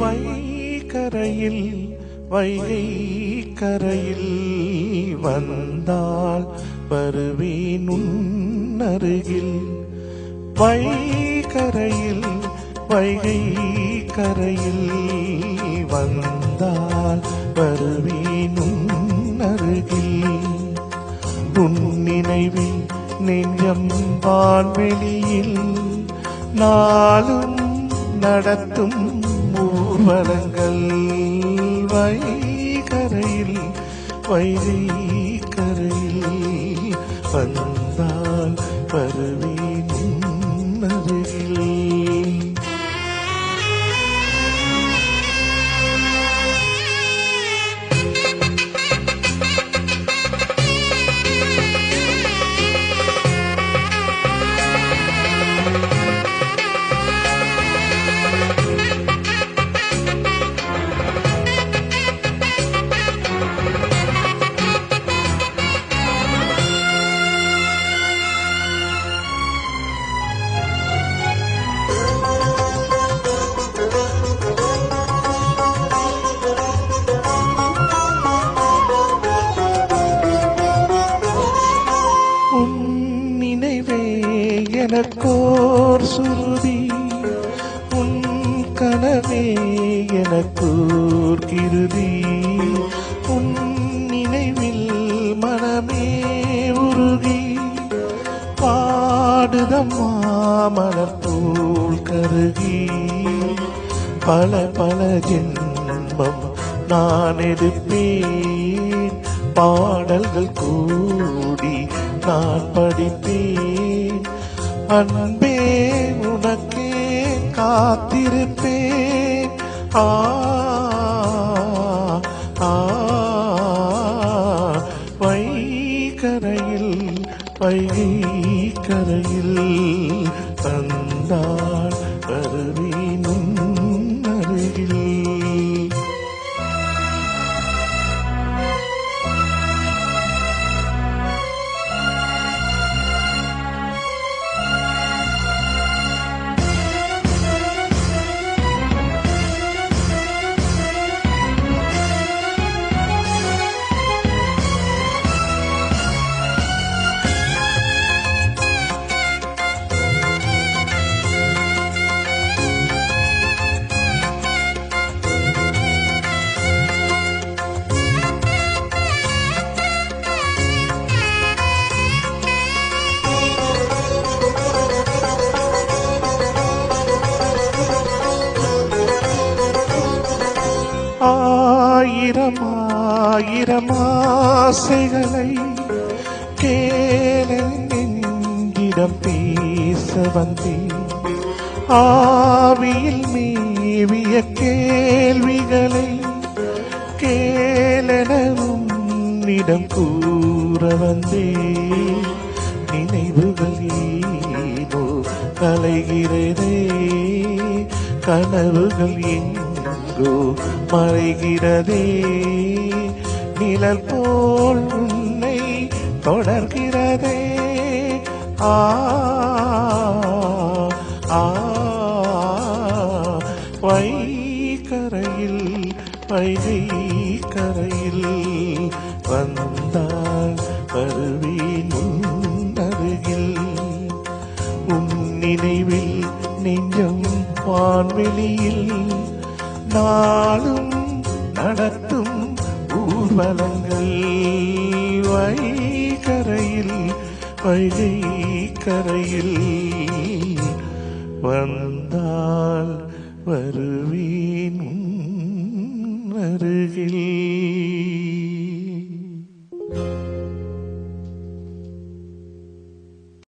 வைகரையில் வைகை கரையில் வந்தால் வருவேன் உன்னருகில். வைகரையில் வைகை கரையில் வந்தால் வருவேன் உன்னருகில். உன் நினைவில் நெஞ்சம் வான்வெளியில் நாளும் நடத்தும் ஊர்வலங்கள். வைகரையில் வைகை கரையில் வந்தால் வருவேன் உன்னருகில். எனக்கோர் சுருதி உன் கனவே எனக்கோர் கிருதி. உன் நினைவில் மனமே உருகி பாடுதம்மா மலர்போல் கருகி. பல பல ஜென்மம் நான் எடுப்பேன், பாடல்கள் கூடி நான் படிப்பேன். அன்பே உனக்கே காத்திருப்பேன். வைகரையில் வைகை கரையில் வந்தால் வருவேன் உன்னருகில். ஆயிரம் ஆயிரம் ஆசைகளை கேளென்கிடம் பேச வந்தேன். ஆவியில் மேவிய கேள்விகளை கேளெனும் இடம் கூற வந்தேன். நினைவுகள் ஏதோ கலைகிறதே, கனவுகள் எங்கோ மறைகிறதே. நிழல் போல் உன்னை தொடர்கிறதே. வைகரையில் வைகை கரையில் வந்தால் வருவேன் உன்னருகில். உன் நினைவில் நெஞ்சம் வான்வெளியில் நாளும் நடத்தும் ஊர்வலங்கள். வைகரையில் வைகை கரையில் வந்தால் வருவேன் உன்னருகில்.